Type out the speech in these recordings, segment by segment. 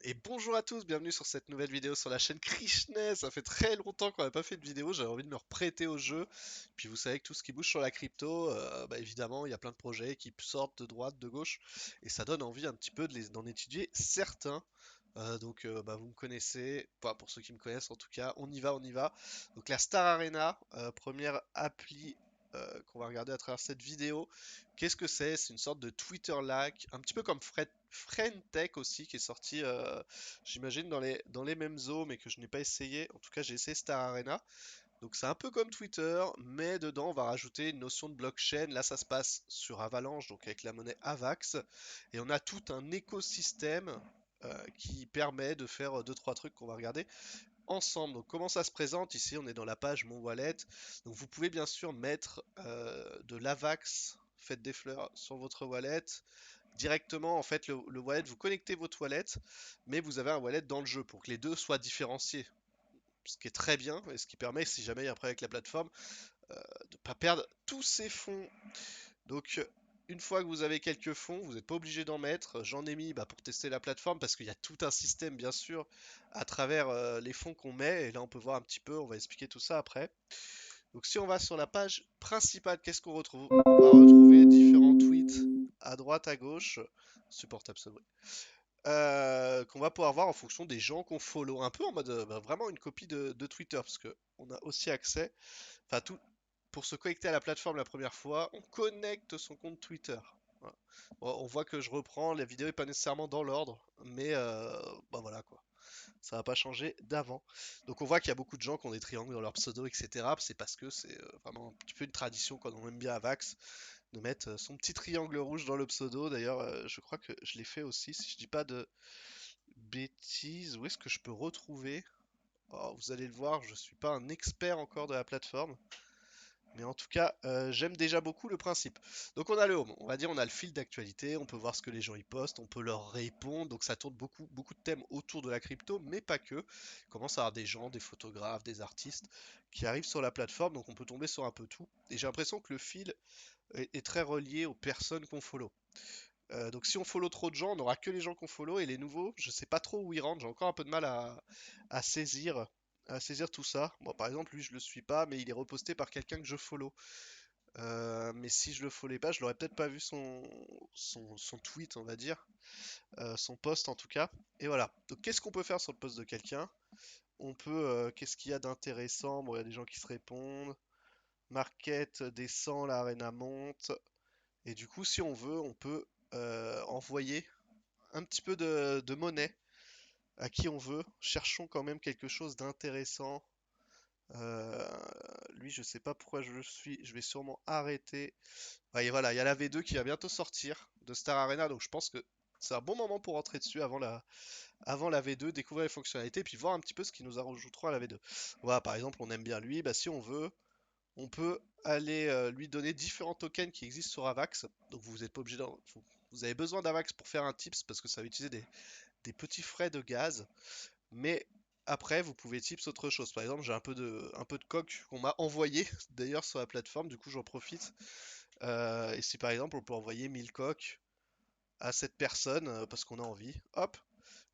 Et bonjour à tous, bienvenue sur cette nouvelle vidéo sur la chaîne Krishna. Ça fait très longtemps qu'on n'a pas fait de vidéo, j'avais envie de me reprêter au jeu. Puis vous savez que tout ce qui bouge sur la crypto, évidemment, il y a plein de projets qui sortent de droite, de gauche, et ça donne envie un petit peu d'en étudier certains. Vous me connaissez, pas pour ceux qui me connaissent en tout cas, on y va, on y va. Donc la Star Arena, première appli qu'on va regarder à travers cette vidéo. Qu'est-ce que c'est? C'est une sorte de Twitter-like, un petit peu comme Friendtech aussi, qui est sorti, j'imagine, dans les mêmes eaux, mais que je n'ai pas essayé. En tout cas, j'ai essayé Star Arena. Donc c'est un peu comme Twitter, mais dedans, on va rajouter une notion de blockchain. Là, ça se passe sur Avalanche, donc avec la monnaie AVAX. Et on a tout un écosystème qui permet de faire deux, trois trucs qu'on va regarder ensemble. Donc comment ça se présente? Ici, on est dans la page Mon Wallet. Donc vous pouvez bien sûr mettre de l'AVAX, faites des fleurs sur votre wallet. Directement, en fait, le wallet, vous connectez votre wallet, mais vous avez un wallet dans le jeu pour que les deux soient différenciés. Ce qui est très bien et ce qui permet, si jamais après avec la plateforme, de ne pas perdre tous ces fonds. Donc, une fois que vous avez quelques fonds, vous n'êtes pas obligé d'en mettre. J'en ai mis pour tester la plateforme parce qu'il y a tout un système, bien sûr, à travers les fonds qu'on met. Et là, on peut voir un petit peu, on va expliquer tout ça après. Donc, si on va sur la page principale, qu'est-ce qu'on retrouve? On va retrouver différents tweets à droite, à gauche. Supportable ce bruit. Qu'on va pouvoir voir en fonction des gens qu'on follow. Un peu en mode vraiment une copie de Twitter parce que on a aussi accès. Enfin, tout, pour se connecter à la plateforme la première fois, on connecte son compte Twitter. Voilà. Bon, on voit que je reprends, la vidéo est pas nécessairement dans l'ordre, mais voilà quoi. Ça va pas changer d'avant. Donc on voit qu'il y a beaucoup de gens qui ont des triangles dans leur pseudo, etc. C'est parce que c'est vraiment un petit peu une tradition quand on aime bien Avax de mettre son petit triangle rouge dans le pseudo. D'ailleurs, je crois que je l'ai fait aussi, si je dis pas de bêtises. Où est-ce que je peux retrouver? Oh, vous allez le voir, je suis pas un expert encore de la plateforme. Mais en tout cas, j'aime déjà beaucoup le principe. Donc on a le home, on va dire on a le fil d'actualité, on peut voir ce que les gens y postent, on peut leur répondre. Donc ça tourne beaucoup, beaucoup de thèmes autour de la crypto, mais pas que. Il commence à avoir des gens, des photographes, des artistes qui arrivent sur la plateforme, donc on peut tomber sur un peu tout. Et j'ai l'impression que le fil est très relié aux personnes qu'on follow. Donc si on follow trop de gens, on n'aura que les gens qu'on follow et les nouveaux, je sais pas trop où ils rentrent, j'ai encore un peu de mal à saisir, à saisir tout ça. Bon, par exemple, lui je le suis pas, mais il est reposté par quelqu'un que je follow. Mais si je le followais pas, je l'aurais peut-être pas vu son tweet, on va dire, son post en tout cas. Et voilà. Donc qu'est-ce qu'on peut faire sur le post de quelqu'un? On peut, qu'est-ce qu'il y a d'intéressant? Bon, il y a des gens qui se répondent. Market descend, la arena monte. Et du coup, si on veut, on peut envoyer un petit peu de monnaie à qui on veut. Cherchons quand même quelque chose d'intéressant. Euh, Lui, je sais pas pourquoi je le suis. Je vais sûrement arrêter. Ouais, et voilà, il y a la V2 qui va bientôt sortir de Star Arena, donc je pense que c'est un bon moment pour rentrer dessus avant la V2, découvrir les fonctionnalités, puis voir un petit peu ce qui nous rajouteront à la V2. Voilà, par exemple, on aime bien lui, si on veut, on peut aller lui donner différents tokens qui existent sur Avax. Donc vous n'êtes pas obligé vous avez besoin d'Avax pour faire un tips parce que ça va utiliser des petits frais de gaz. Mais après, vous pouvez tips autre chose. Par exemple, j'ai un peu de coq qu'on m'a envoyé d'ailleurs sur la plateforme, du coup j'en profite. Et si par exemple on peut envoyer 1000 coques à cette personne parce qu'on a envie, hop,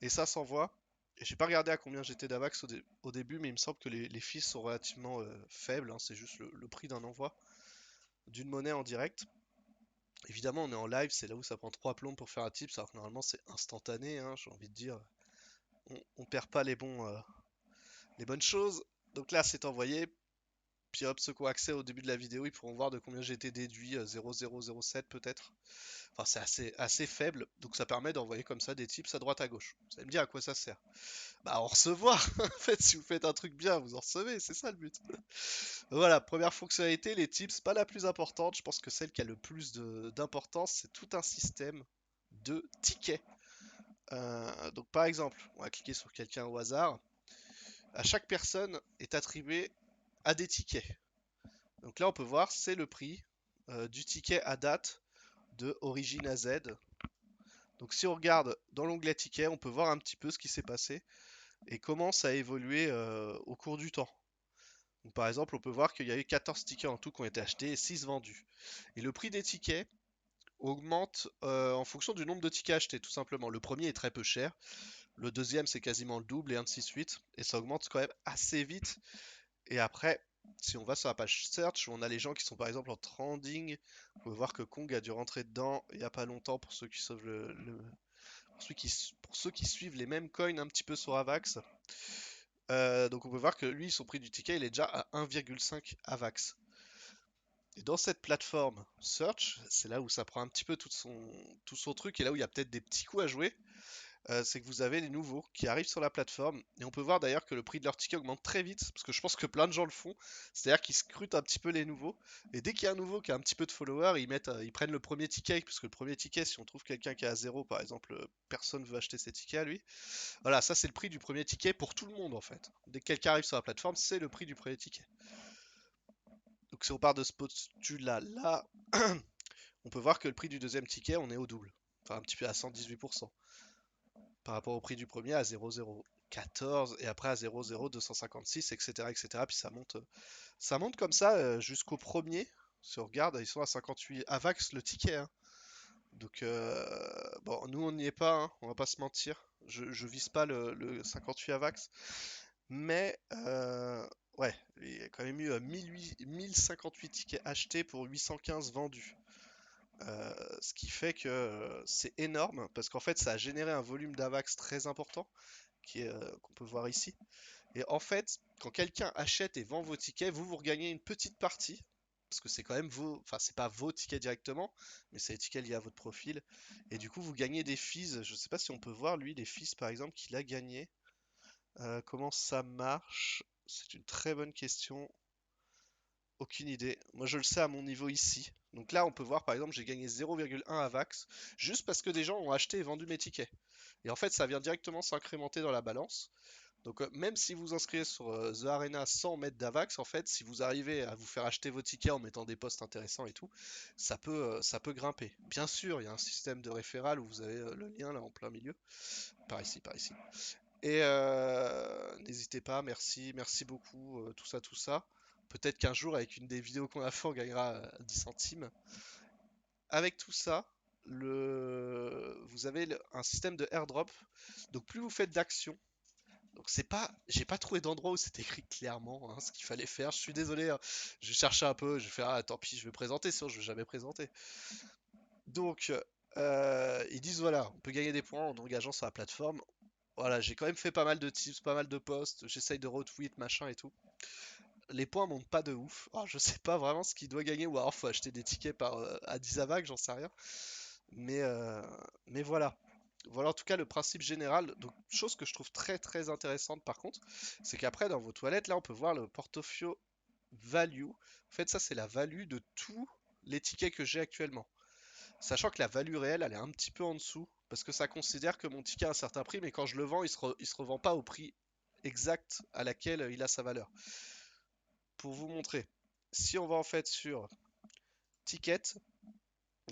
et ça s'envoie. Et j'ai pas regardé à combien j'étais d'Avax au début, mais il me semble que les fees sont relativement faibles, hein, c'est juste le prix d'un envoi d'une monnaie en direct. Évidemment, on est en live, c'est là où ça prend 3 plombs pour faire un tips, alors que normalement c'est instantané, hein, j'ai envie de dire. On perd pas les bonnes choses. Donc là, c'est envoyé. Puis hop, ceux qui ont accès au début de la vidéo, ils pourront voir de combien j'ai été déduit, 0,007 peut-être. Enfin, c'est assez faible, donc ça permet d'envoyer comme ça des tips à droite à gauche. Vous allez me dire à quoi ça sert? Bah, en recevoir! En fait, si vous faites un truc bien, vous en recevez, c'est ça le but. Voilà, première fonctionnalité, les tips, pas la plus importante, je pense que celle qui a le plus d'importance, c'est tout un système de tickets. Donc par exemple, on va cliquer sur quelqu'un au hasard. À chaque personne est attribué à des tickets. Donc là, on peut voir, c'est le prix du ticket à date de origine à Z. Donc si on regarde dans l'onglet tickets, on peut voir un petit peu ce qui s'est passé et comment ça a évolué au cours du temps. Donc, par exemple, on peut voir qu'il y a eu 14 tickets en tout qui ont été achetés et 6 vendus. Et le prix des tickets augmente en fonction du nombre de tickets achetés, tout simplement. Le premier est très peu cher. Le deuxième, c'est quasiment le double et ainsi de suite. Et ça augmente quand même assez vite. Et après, si on va sur la page search, où on a les gens qui sont par exemple en trending, on peut voir que Kong a dû rentrer dedans il n'y a pas longtemps pour ceux qui sauvent pour ceux qui suivent les mêmes coins un petit peu sur Avax. Donc on peut voir que lui, son prix du ticket, il est déjà à 1,5 Avax. Et dans cette plateforme search, c'est là où ça prend un petit peu tout son truc et là où il y a peut-être des petits coups à jouer. C'est que vous avez les nouveaux qui arrivent sur la plateforme. Et on peut voir d'ailleurs que le prix de leur ticket augmente très vite, parce que je pense que plein de gens le font. C'est-à-dire qu'ils scrutent un petit peu les nouveaux. Et dès qu'il y a un nouveau qui a un petit peu de followers, ils prennent le premier ticket, parce que le premier ticket, si on trouve quelqu'un qui est à zéro, par exemple, personne ne veut acheter ses tickets à lui. Voilà, ça c'est le prix du premier ticket pour tout le monde en fait. Dès que quelqu'un arrive sur la plateforme, c'est le prix du premier ticket. Donc si on part de ce postulat là, on peut voir que le prix du deuxième ticket, on est au double. Enfin un petit peu à 118%. Par rapport au prix du premier à 0,014 et après à 0,0256, etc., etc. Puis ça monte comme ça jusqu'au premier. Si on regarde, ils sont à 58 Avax le ticket, hein. Donc bon, nous on n'y est pas, hein, on va pas se mentir. Je vise pas le 58 Avax, mais ouais, il y a quand même eu 1058 tickets achetés pour 815 vendus. Ce qui fait que c'est énorme parce qu'en fait ça a généré un volume d'Avax très important qu'on peut voir ici. Et en fait, quand quelqu'un achète et vend vos tickets, vous regagnez une petite partie. Parce que c'est quand même enfin c'est pas vos tickets directement, mais c'est les tickets liés à votre profil. Et du coup, vous gagnez des fees. Je sais pas si on peut voir lui les fees par exemple qu'il a gagné. Comment ça marche? C'est une très bonne question. Aucune idée. Moi, je le sais à mon niveau ici. Donc là, on peut voir par exemple, j'ai gagné 0,1 AVAX juste parce que des gens ont acheté et vendu mes tickets. Et en fait, ça vient directement s'incrémenter dans la balance. Donc même si vous inscrivez sur The Arena sans mettre d'Avax, en fait, si vous arrivez à vous faire acheter vos tickets en mettant des posts intéressants et tout, ça peut grimper. Bien sûr, il y a un système de référal où vous avez le lien là en plein milieu, par ici, par ici. Et n'hésitez pas, merci, merci beaucoup, tout ça, tout ça. Peut-être qu'un jour, avec une des vidéos qu'on a fait, on gagnera 10 centimes. Avec tout ça, vous avez un système de airdrop. Donc plus vous faites d'actions, donc c'est pas, j'ai pas trouvé d'endroit où c'est écrit clairement hein, ce qu'il fallait faire. Je suis désolé, hein. Je cherchais un peu, je vais faire ah tant pis, je vais présenter, sinon je vais jamais présenter. Donc ils disent voilà, on peut gagner des points en engageant sur la plateforme. Voilà, j'ai quand même fait pas mal de tips, pas mal de posts, j'essaye de retweet, machin et tout. Les points montent pas de ouf. Alors, je sais pas vraiment ce qu'il doit gagner, ou alors faut acheter des tickets à 10 avacs, j'en sais rien. Mais, euh, mais voilà. Voilà en tout cas le principe général. Donc, chose que je trouve très très intéressante par contre, c'est qu'après dans vos toilettes, là on peut voir le portfolio value. En fait, ça c'est la value de tous les tickets que j'ai actuellement. Sachant que la value réelle elle est un petit peu en dessous, parce que ça considère que mon ticket a un certain prix, mais quand je le vends, il se revend pas au prix exact à laquelle il a sa valeur. Pour vous montrer, si on va en fait sur ticket,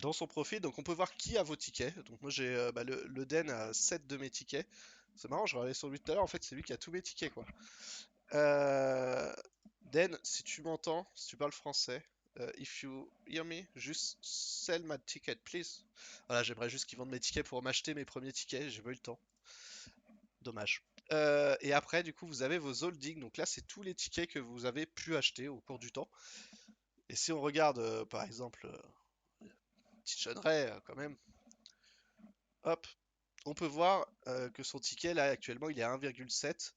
dans son profil, donc on peut voir qui a vos tickets. Donc moi j'ai le Den a 7 de mes tickets. C'est marrant, je regardais sur lui tout à l'heure, en fait c'est lui qui a tous mes tickets quoi. Euh, Den, si tu m'entends, si tu parles français, if you hear me, juste sell my ticket please. Voilà, j'aimerais juste qu'ils vendent mes tickets pour m'acheter mes premiers tickets, j'ai pas eu le temps. Dommage. Et après, du coup, vous avez vos holdings. Donc là, c'est tous les tickets que vous avez pu acheter au cours du temps. Et si on regarde, par exemple, petite chonnerie, quand même, hop, on peut voir que son ticket, là, actuellement, il est à 1,7.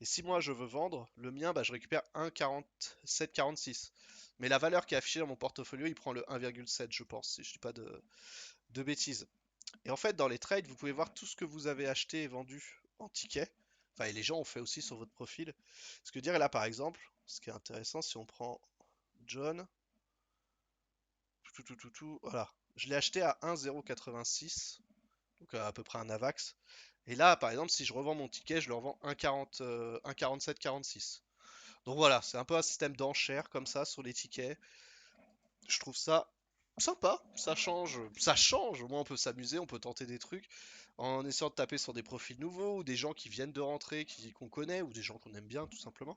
Et si moi, je veux vendre, le mien, bah, je récupère 1,4746. Mais la valeur qui est affichée dans mon portfolio, il prend le 1,7, je pense, si je dis pas de bêtises. Et en fait, dans les trades, vous pouvez voir tout ce que vous avez acheté et vendu en tickets. Enfin, et les gens ont fait aussi sur votre profil. Ce que dire là, par exemple, ce qui est intéressant, si on prend John, voilà. Je l'ai acheté à 1,086, donc à peu près un AVAX. Et là, par exemple, si je revends mon ticket, je le revends 1,40, 1,4746. Donc voilà, c'est un peu un système d'enchères comme ça sur les tickets. Je trouve ça sympa, ça change, ça change. Au moins on peut s'amuser, on peut tenter des trucs en essayant de taper sur des profils nouveaux ou des gens qui viennent de rentrer, qu'on connaît ou des gens qu'on aime bien tout simplement.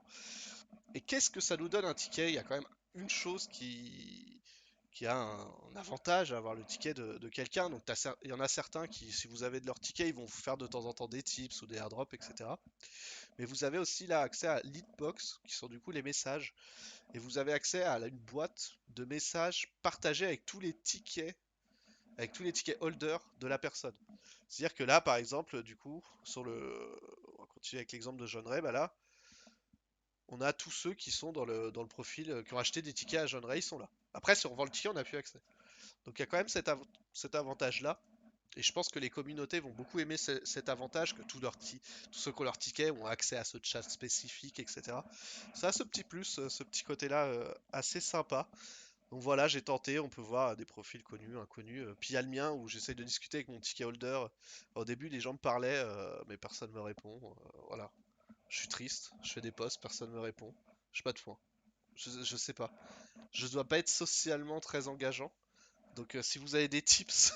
Et qu'est-ce que ça nous donne un ticket? Il y a quand même une chose qui a un avantage à avoir le ticket de quelqu'un. Donc il y en a certains qui, si vous avez de leur ticket, ils vont vous faire de temps en temps des tips ou des airdrops, etc. Mais vous avez aussi là accès à Leadbox, qui sont du coup les messages. Et vous avez accès à une boîte de messages partagés avec tous les tickets holders de la personne. C'est-à-dire que là, par exemple, du coup, on va continuer avec l'exemple de John Ray, bah là, on a tous ceux qui sont dans le profil, qui ont acheté des tickets à John Ray, ils sont là. Après, si on vend le ticket, on n'a plus accès. Donc il y a quand même cet avantage-là. Et je pense que les communautés vont beaucoup aimer cet avantage, que tous ceux qui ont leur ticket ont accès à ce chat spécifique, etc. Ça a ce petit plus, ce petit côté-là assez sympa. Donc voilà, j'ai tenté, on peut voir des profils connus, inconnus. Puis il y a le mien où j'essaye de discuter avec mon ticket holder. Au début, les gens me parlaient, mais personne ne me répond. Voilà, je suis triste, je fais des posts, personne ne me répond. J'ai pas de points. Je sais pas. Je dois pas être socialement très engageant. Donc si vous avez des tips,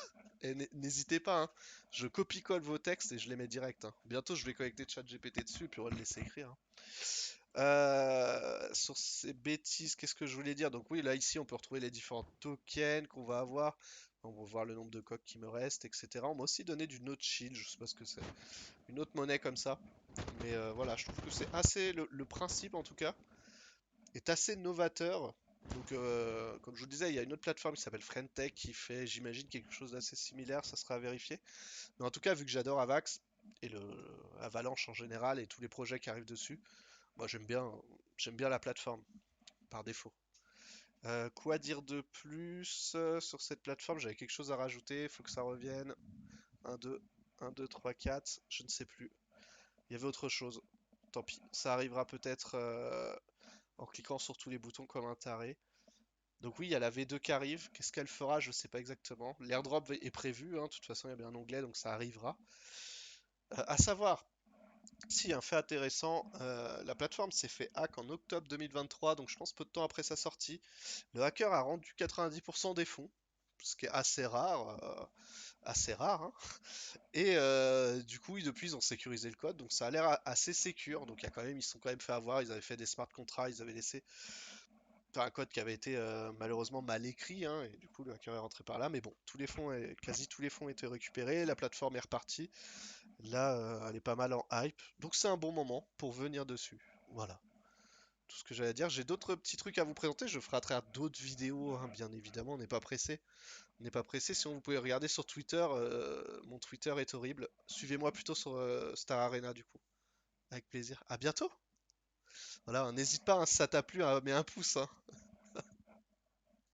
n'hésitez pas, hein. Je copie-colle vos textes et je les mets direct, hein. Bientôt, je vais connecter ChatGPT dessus, puis on va le laisser écrire, hein. Sur ces bêtises, qu'est-ce que je voulais dire? Donc oui, là ici, on peut retrouver les différents tokens qu'on va avoir. On va voir le nombre de coques qui me reste, etc. On m'a aussi donné du Note Shield, je sais pas ce que c'est. Une autre monnaie comme ça. Mais voilà, je trouve que c'est assez... Le principe, en tout cas, est assez novateur. Donc, comme je vous le disais, il y a une autre plateforme qui s'appelle Friendtech qui fait, j'imagine, quelque chose d'assez similaire. Ça sera à vérifier. Mais en tout cas, vu que j'adore Avax et le Avalanche en général et tous les projets qui arrivent dessus, moi j'aime bien la plateforme par défaut. Quoi dire de plus sur cette plateforme? J'avais quelque chose à rajouter, il faut que ça revienne. 1, 2, 1, 2, 3, 4, je ne sais plus. Il y avait autre chose. Tant pis, ça arrivera peut-être en cliquant sur tous les boutons comme un taré. Donc oui, il y a la V2 qui arrive. Qu'est-ce qu'elle fera? Je ne sais pas exactement. L'airdrop est prévu, hein. De toute façon, il y a bien un onglet, donc ça arrivera. À savoir, si, un fait intéressant, la plateforme s'est fait hack en octobre 2023, donc je pense peu de temps après sa sortie. Le hacker a rendu 90% des fonds, ce qui est assez rare, hein. Et du coup, depuis, ils ont sécurisé le code, donc ça a l'air assez sécure. Donc il y a quand même, ils se sont quand même fait avoir. Ils avaient fait des smart contracts, ils avaient laissé enfin, un code qui avait été malheureusement mal écrit, hein, et du coup, le hacker est rentré par là. Mais bon, quasi tous les fonds étaient récupérés, la plateforme est repartie. Là, elle est pas mal en hype, donc c'est un bon moment pour venir dessus. Voilà, tout ce que j'allais dire. J'ai d'autres petits trucs à vous présenter. Je ferai à travers d'autres vidéos, hein, bien évidemment. On n'est pas pressé. On n'est pas pressé. Sinon, vous pouvez regarder sur Twitter. Mon Twitter est horrible. Suivez-moi plutôt sur Star Arena, du coup. Avec plaisir. À bientôt. Voilà, n'hésite pas, hein, si ça t'a plu, à mettre un pouce, hein.